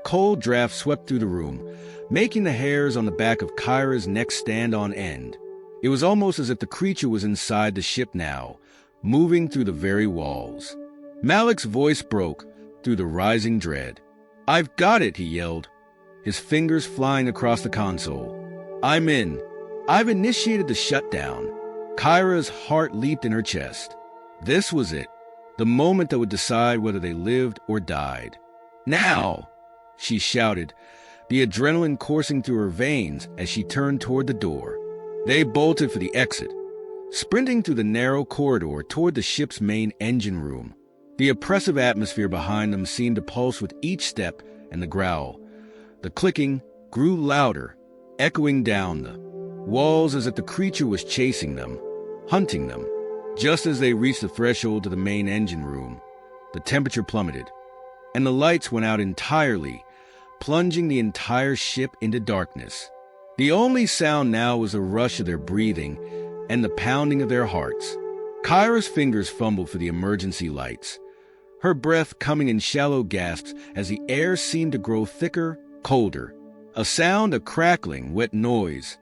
cold draft swept through the room, making the hairs on the back of Kyra's neck stand on end. It was almost as if the creature was inside the ship now, moving through the very walls. Malik's voice broke through the rising dread. "I've got it," he yelled, his fingers flying across the console. "I'm in. I've initiated the shutdown." Kyra's heart leaped in her chest. This was it, the moment that would decide whether they lived or died. "Now!" she shouted, the adrenaline coursing through her veins as she turned toward the door. They bolted for the exit, sprinting through the narrow corridor toward the ship's main engine room. The oppressive atmosphere behind them seemed to pulse with each step, and the growl. The clicking grew louder, echoing down the walls as if the creature was chasing them, hunting them. Just as they reached the threshold to the main engine room, the temperature plummeted, and the lights went out entirely, plunging the entire ship into darkness. The only sound now was the rush of their breathing and the pounding of their hearts. Kyra's fingers fumbled for the emergency lights, her breath coming in shallow gasps as the air seemed to grow thicker, colder. A sound of crackling, wet noise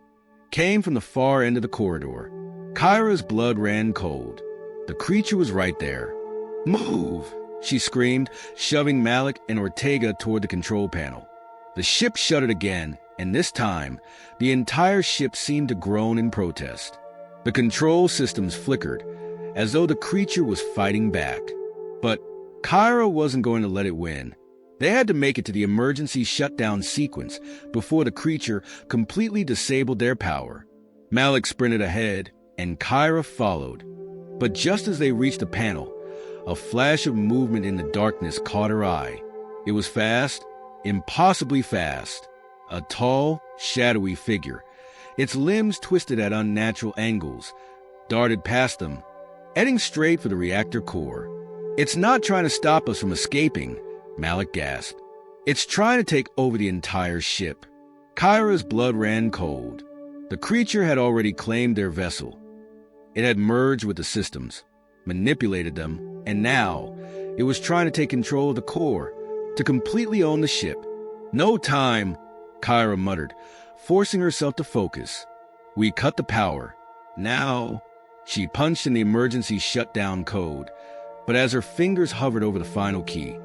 came from the far end of the corridor. Kyra's blood ran cold. The creature was right there. "Move!" she screamed, shoving Malik and Ortega toward the control panel. The ship shuddered again, and this time, the entire ship seemed to groan in protest. The control systems flickered, as though the creature was fighting back. But Kyra wasn't going to let it win. They had to make it to the emergency shutdown sequence before the creature completely disabled their power. Malik sprinted ahead, and Kyra followed. But just as they reached the panel, a flash of movement in the darkness caught her eye. It was fast, impossibly fast. A tall, shadowy figure, its limbs twisted at unnatural angles, darted past them, heading straight for the reactor core. "It's not trying to stop us from escaping," Malik gasped. "It's trying to take over the entire ship." Kyra's blood ran cold. The creature had already claimed their vessel. It had merged with the systems, manipulated them, and now it was trying to take control of the core, to completely own the ship. "No time," Kyra muttered, forcing herself to focus. "We cut the power. Now." She punched in the emergency shutdown code, but as her fingers hovered over the final key,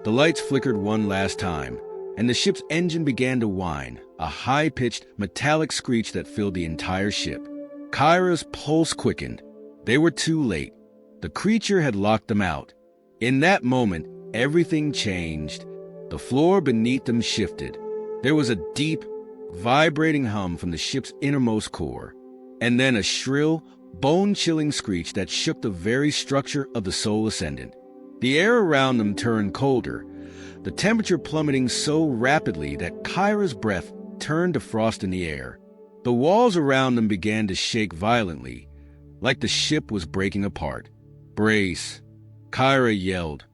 the lights flickered one last time, and the ship's engine began to whine, a high-pitched, metallic screech that filled the entire ship. Kyra's pulse quickened. They were too late. The creature had locked them out. In that moment, everything changed. The floor beneath them shifted. There was a deep, vibrating hum from the ship's innermost core, and then a shrill, bone-chilling screech that shook the very structure of the Soul Ascendant. The air around them turned colder, the temperature plummeting so rapidly that Kyra's breath turned to frost in the air. The walls around them began to shake violently, like the ship was breaking apart. "Brace," Kyra yelled,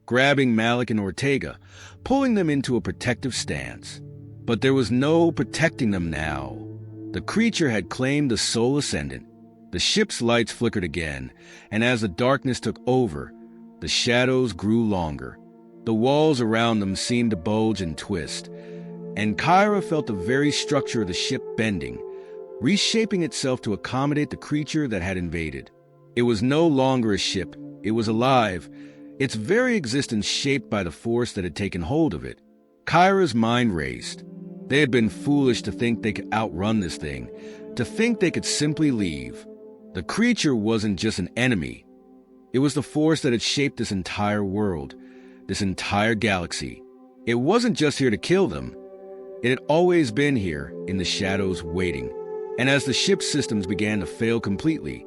grabbing Malik and Ortega, pulling them into a protective stance. But there was no protecting them now. The creature had claimed the Soul Ascendant. The ship's lights flickered again, and as the darkness took over, the shadows grew longer. The walls around them seemed to bulge and twist, and Kyra felt the very structure of the ship bending, reshaping itself to accommodate the creature that had invaded. It was no longer a ship, it was alive, its very existence shaped by the force that had taken hold of it. Kyra's mind raced. They had been foolish to think they could outrun this thing, to think they could simply leave. The creature wasn't just an enemy. It was the force that had shaped this entire world, this entire galaxy. It wasn't just here to kill them. It had always been here, in the shadows, waiting. And as the ship's systems began to fail completely,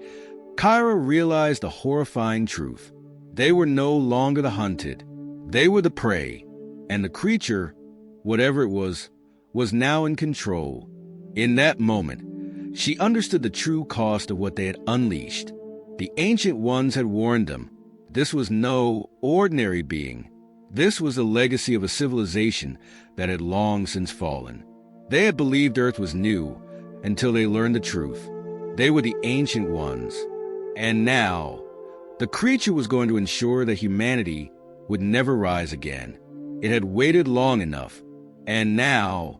Kyra realized the horrifying truth. They were no longer the hunted. They were the prey. And the creature, whatever it was now in control. In that moment, she understood the true cost of what they had unleashed. The Ancient Ones had warned them. This was no ordinary being. This was the legacy of a civilization that had long since fallen. They had believed Earth was new until they learned the truth. They were the Ancient Ones. And now, the creature was going to ensure that humanity would never rise again. It had waited long enough. And now,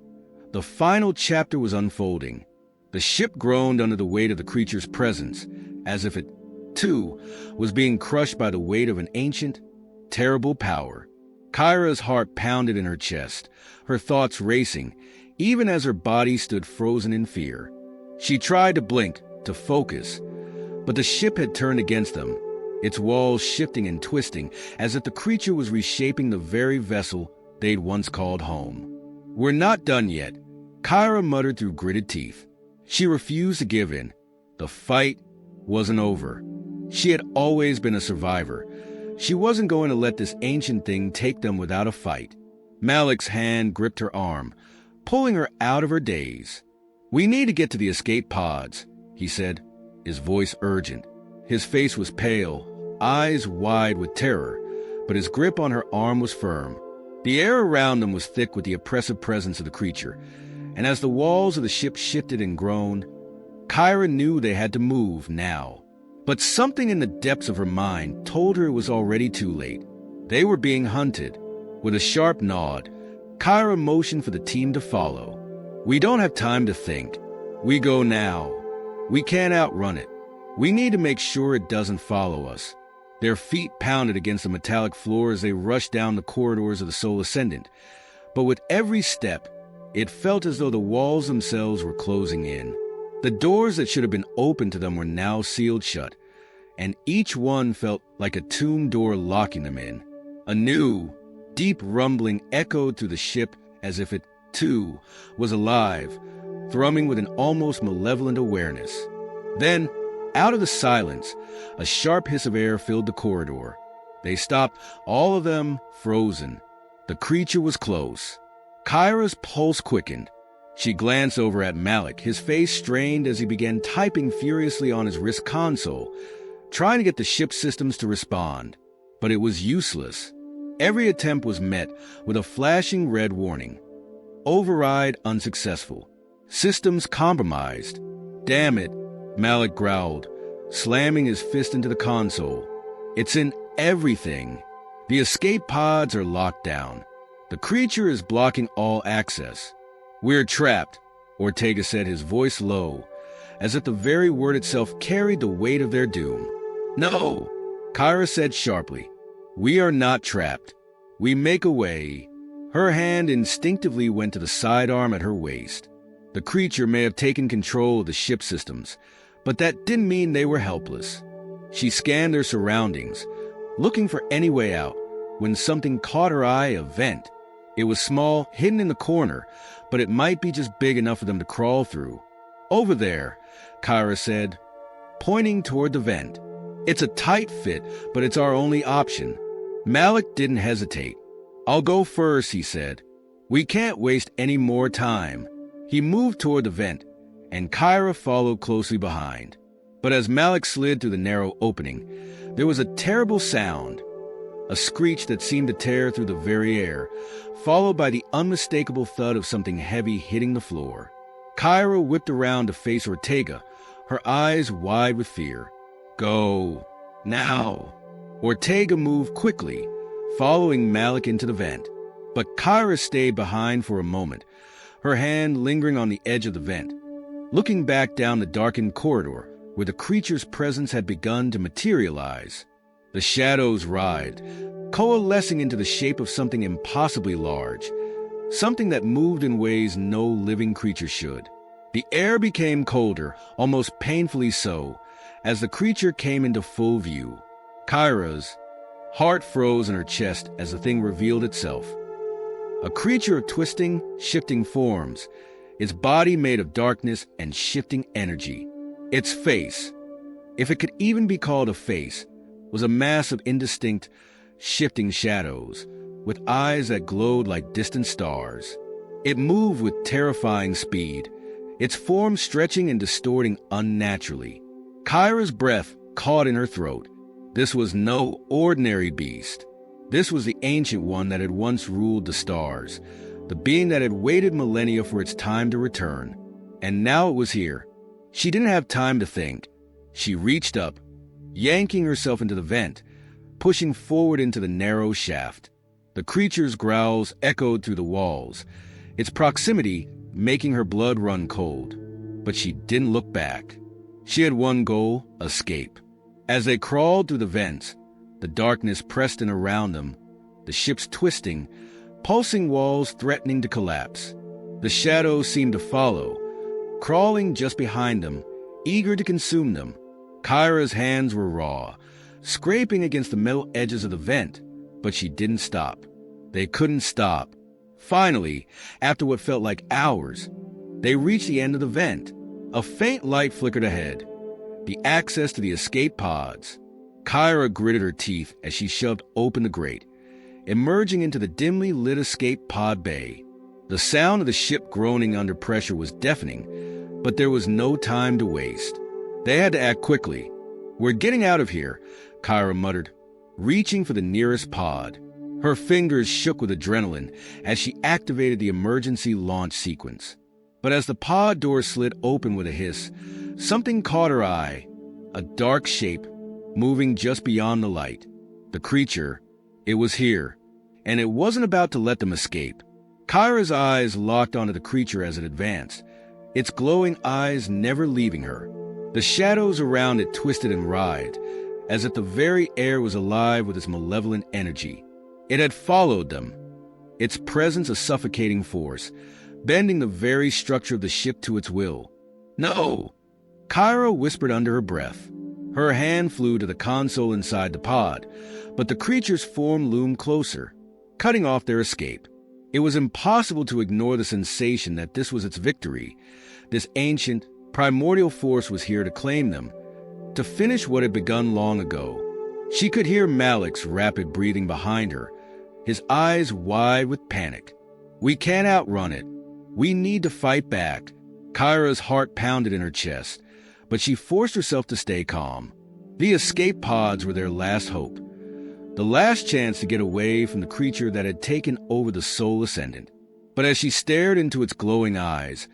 the final chapter was unfolding. The ship groaned under the weight of the creature's presence, as if it, too, was being crushed by the weight of an ancient, terrible power. Kyra's heart pounded in her chest, her thoughts racing, even as her body stood frozen in fear. She tried to blink, to focus, but the ship had turned against them, its walls shifting and twisting, as if the creature was reshaping the very vessel they'd once called home. "We're not done yet," Kyra muttered through gritted teeth. She refused to give in. The fight wasn't over. She had always been a survivor. She wasn't going to let this ancient thing take them without a fight. Malik's hand gripped her arm, pulling her out of her daze. "We need to get to the escape pods," he said, his voice urgent. His face was pale, eyes wide with terror, but his grip on her arm was firm. The air around them was thick with the oppressive presence of the creature, and as the walls of the ship shifted and groaned, Kyra knew they had to move now. But something in the depths of her mind told her it was already too late. They were being hunted. With a sharp nod, Kyra motioned for the team to follow. "We don't have time to think. We go now. We can't outrun it. We need to make sure it doesn't follow us." Their feet pounded against the metallic floor as they rushed down the corridors of the Soul Ascendant. But with every step, it felt as though the walls themselves were closing in. The doors that should have been open to them were now sealed shut, and each one felt like a tomb door locking them in. A new, deep rumbling echoed through the ship as if it, too, was alive, thrumming with an almost malevolent awareness. Then, out of the silence, a sharp hiss of air filled the corridor. They stopped, all of them frozen. The creature was close. Kyra's pulse quickened. She glanced over at Malik, his face strained as he began typing furiously on his wrist console, trying to get the ship's systems to respond. But it was useless. Every attempt was met with a flashing red warning. Override unsuccessful. Systems compromised. "Damn it," Malik growled, slamming his fist into the console. "It's in everything. The escape pods are locked down. The creature is blocking all access. We're trapped," Ortega said, his voice low, as if the very word itself carried the weight of their doom. "No," Kyra said sharply. "We are not trapped. We make a way." Her hand instinctively went to the sidearm at her waist. The creature may have taken control of the ship systems, but that didn't mean they were helpless. She scanned their surroundings, looking for any way out, when something caught her eye, a vent. It was small, hidden in the corner, but it might be just big enough for them to crawl through. "Over there," Kyra said, pointing toward the vent. "It's a tight fit, but it's our only option." Malik didn't hesitate. "I'll go first," he said. "We can't waste any more time." He moved toward the vent, and Kyra followed closely behind. But as Malik slid through the narrow opening, there was a terrible sound, a screech that seemed to tear through the very air, followed by the unmistakable thud of something heavy hitting the floor. Kyra whipped around to face Ortega, her eyes wide with fear. "Go. Now." Ortega moved quickly, following Malik into the vent. But Kyra stayed behind for a moment, her hand lingering on the edge of the vent, looking back down the darkened corridor where the creature's presence had begun to materialize. The shadows writhed, coalescing into the shape of something impossibly large, something that moved in ways no living creature should. The air became colder, almost painfully so, as the creature came into full view. Kyra's heart froze in her chest as the thing revealed itself. A creature of twisting, shifting forms, its body made of darkness and shifting energy. Its face, if it could even be called a face, was a mass of indistinct, shifting shadows, with eyes that glowed like distant stars. It moved with terrifying speed, its form stretching and distorting unnaturally. Kyra's breath caught in her throat. This was no ordinary beast. This was the ancient one that had once ruled the stars, the being that had waited millennia for its time to return. And now it was here. She didn't have time to think. She reached up, yanking herself into the vent, pushing forward into the narrow shaft. The creature's growls echoed through the walls, its proximity making her blood run cold. But she didn't look back. She had one goal: escape. As they crawled through the vents, the darkness pressed in around them, the ship's twisting, pulsing walls threatening to collapse. The shadows seemed to follow, crawling just behind them, eager to consume them. Kyra's hands were raw, scraping against the metal edges of the vent, but she didn't stop. They couldn't stop. Finally, after what felt like hours, they reached the end of the vent. A faint light flickered ahead, the access to the escape pods. Kyra gritted her teeth as she shoved open the grate, emerging into the dimly lit escape pod bay. The sound of the ship groaning under pressure was deafening, but there was no time to waste. They had to act quickly. "We're getting out of here," Kyra muttered, reaching for the nearest pod. Her fingers shook with adrenaline as she activated the emergency launch sequence. But as the pod door slid open with a hiss, something caught her eye, a dark shape moving just beyond the light. The creature, it was here, and it wasn't about to let them escape. Kyra's eyes locked onto the creature as it advanced, its glowing eyes never leaving her. The shadows around it twisted and writhed, as if the very air was alive with its malevolent energy. It had followed them, its presence a suffocating force, bending the very structure of the ship to its will. "No!" Kyra whispered under her breath. Her hand flew to the console inside the pod, but the creature's form loomed closer, cutting off their escape. It was impossible to ignore the sensation that this was its victory. This ancient, primordial force was here to claim them, to finish what had begun long ago. She could hear Malik's rapid breathing behind her, his eyes wide with panic. "We can't outrun it. We need to fight back." Kyra's heart pounded in her chest, but she forced herself to stay calm. The escape pods were their last hope, the last chance to get away from the creature that had taken over the Soul Ascendant. But as she stared into its glowing eyes,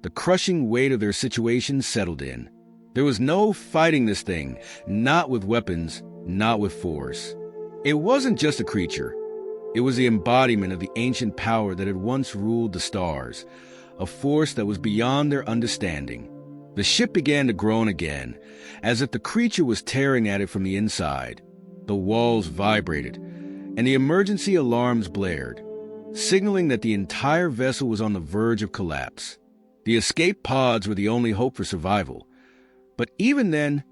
the crushing weight of their situation settled in. There was no fighting this thing, not with weapons, not with force. It wasn't just a creature. It was the embodiment of the ancient power that had once ruled the stars, a force that was beyond their understanding. The ship began to groan again, as if the creature was tearing at it from the inside. The walls vibrated, and the emergency alarms blared, signaling that the entire vessel was on the verge of collapse. The escape pods were the only hope for survival. But even then,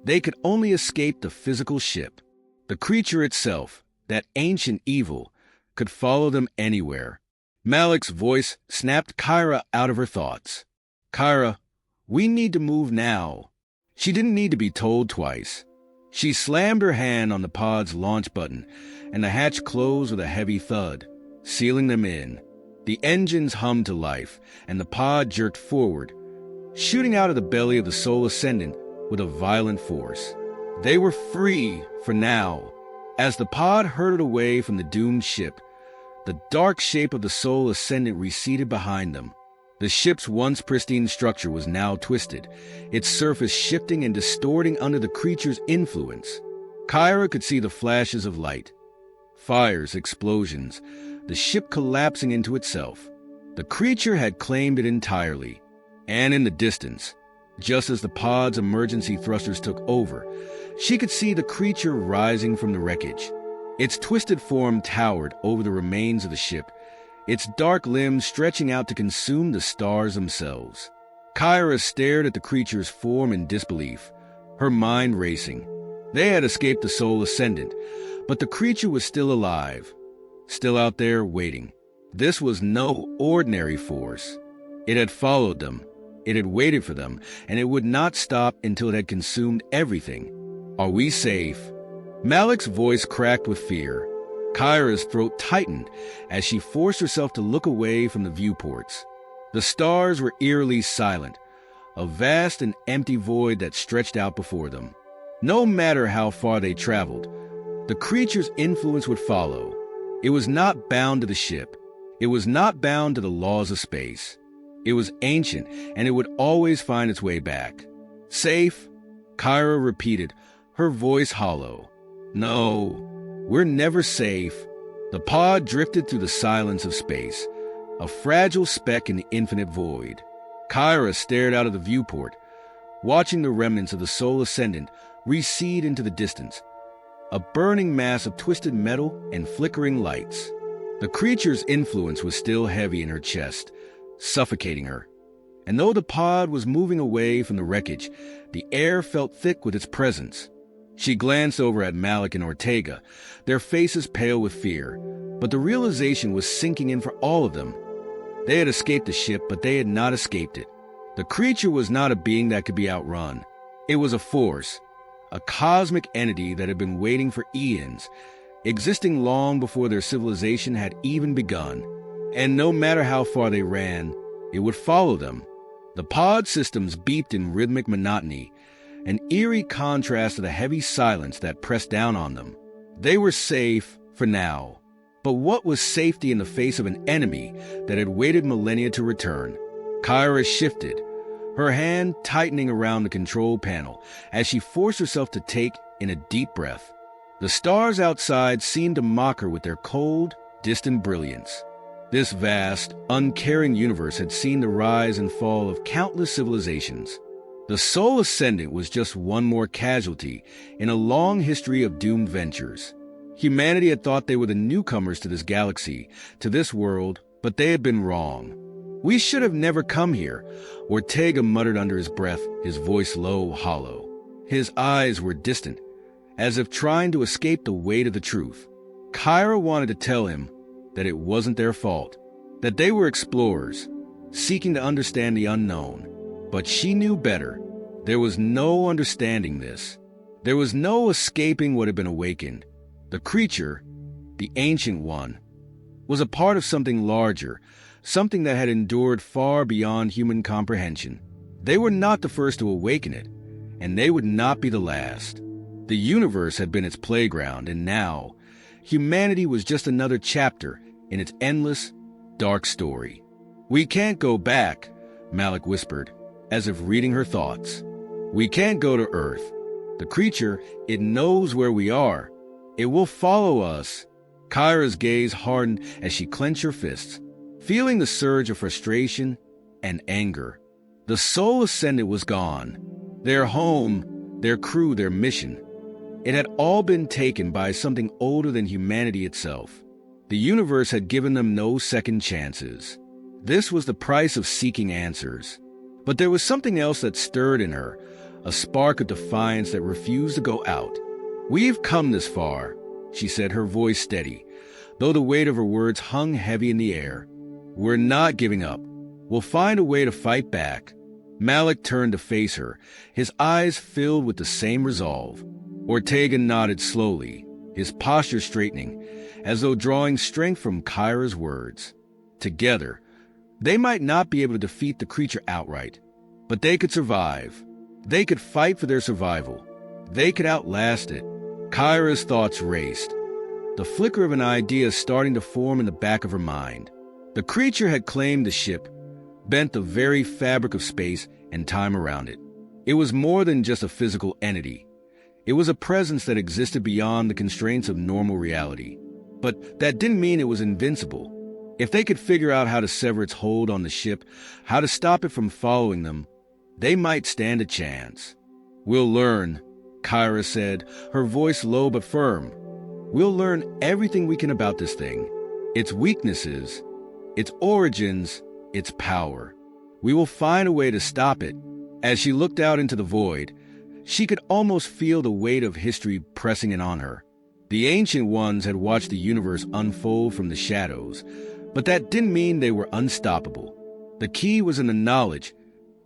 they could only escape the physical ship. The creature itself, that ancient evil, could follow them anywhere. Malik's voice snapped Kyra out of her thoughts. "Kyra, we need to move now." She didn't need to be told twice. She slammed her hand on the pod's launch button, and the hatch closed with a heavy thud, sealing them in. The engines hummed to life, and the pod jerked forward, shooting out of the belly of the Soul Ascendant with a violent force. They were free for now. As the pod hurtled away from the doomed ship, the dark shape of the Soul Ascendant receded behind them. The ship's once pristine structure was now twisted, its surface shifting and distorting under the creature's influence. Kyra could see the flashes of light, fires, explosions, the ship collapsing into itself. The creature had claimed it entirely, and in the distance, just as the pod's emergency thrusters took over, she could see the creature rising from the wreckage. Its twisted form towered over the remains of the ship, its dark limbs stretching out to consume the stars themselves. Kyra stared at the creature's form in disbelief, her mind racing. They had escaped the Soul Ascendant, but the creature was still alive, still out there waiting. This was no ordinary force. It had followed them, it had waited for them, and it would not stop until it had consumed everything. Are we safe? Malik's voice cracked with fear. Kyra's throat tightened as she forced herself to look away from the viewports. The stars were eerily silent, a vast and empty void that stretched out before them. No matter how far they traveled, the creature's influence would follow. It was not bound to the ship. It was not bound to the laws of space. It was ancient, and it would always find its way back. Safe? Kyra repeated, her voice hollow. No, we're never safe. The pod drifted through the silence of space, a fragile speck in the infinite void. Kyra stared out of the viewport, watching the remnants of the Soul Ascendant recede into the distance, a burning mass of twisted metal and flickering lights. The creature's influence was still heavy in her chest, suffocating her. And though the pod was moving away from the wreckage, the air felt thick with its presence. She glanced over at Malik and Ortega, their faces pale with fear, but the realization was sinking in for all of them. They had escaped the ship, but they had not escaped it. The creature was not a being that could be outrun. It was a force, a cosmic entity that had been waiting for eons, existing long before their civilization had even begun. And no matter how far they ran, it would follow them. The pod systems beeped in rhythmic monotony, an eerie contrast to the heavy silence that pressed down on them. They were safe for now. But what was safety in the face of an enemy that had waited millennia to return? Kyra shifted, her hand tightening around the control panel as she forced herself to take in a deep breath. The stars outside seemed to mock her with their cold, distant brilliance. This vast, uncaring universe had seen the rise and fall of countless civilizations. The Soul Ascendant was just one more casualty in a long history of doomed ventures. Humanity had thought they were the newcomers to this galaxy, to this world, but they had been wrong. We should have never come here, Ortega muttered under his breath, his voice low, hollow. His eyes were distant, as if trying to escape the weight of the truth. Kyra wanted to tell him that it wasn't their fault, that they were explorers, seeking to understand the unknown. But she knew better. There was no understanding this. There was no escaping what had been awakened. The creature, the Ancient One, was a part of something larger, something that had endured far beyond human comprehension. They were not the first to awaken it, and they would not be the last. The universe had been its playground, and now, humanity was just another chapter in its endless, dark story. We can't go back, Malik whispered, as if reading her thoughts. We can't go to Earth. The creature, it knows where we are. It will follow us. Kyra's gaze hardened as she clenched her fists, feeling the surge of frustration and anger. The Soul Ascendant was gone. Their home, their crew, their mission. It had all been taken by something older than humanity itself. The universe had given them no second chances. This was the price of seeking answers. But there was something else that stirred in her, a spark of defiance that refused to go out. "We've come this far," she said, her voice steady, though the weight of her words hung heavy in the air. "We're not giving up. We'll find a way to fight back." Malik turned to face her, his eyes filled with the same resolve. Ortega nodded slowly, his posture straightening, as though drawing strength from Kyra's words. Together, they might not be able to defeat the creature outright, but they could survive. They could fight for their survival. They could outlast it. Kyra's thoughts raced, the flicker of an idea starting to form in the back of her mind. The creature had claimed the ship, bent the very fabric of space and time around it. It was more than just a physical entity. It was a presence that existed beyond the constraints of normal reality. But that didn't mean it was invincible. If they could figure out how to sever its hold on the ship, how to stop it from following them, they might stand a chance. "We'll learn," Kyra said, her voice low but firm. "We'll learn everything we can about this thing. Its weaknesses, its origins, its power. We will find a way to stop it." As she looked out into the void, she could almost feel the weight of history pressing in on her. The Ancient Ones had watched the universe unfold from the shadows, but that didn't mean they were unstoppable. The key was in the knowledge,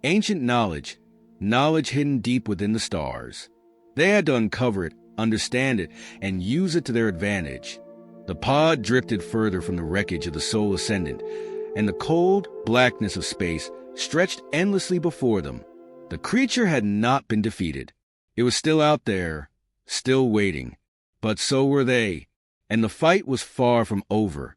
ancient knowledge, knowledge hidden deep within the stars. They had to uncover it, understand it, and use it to their advantage. The pod drifted further from the wreckage of the Soul Ascendant, and the cold blackness of space stretched endlessly before them. The creature had not been defeated. It was still out there, still waiting. But so were they, and the fight was far from over.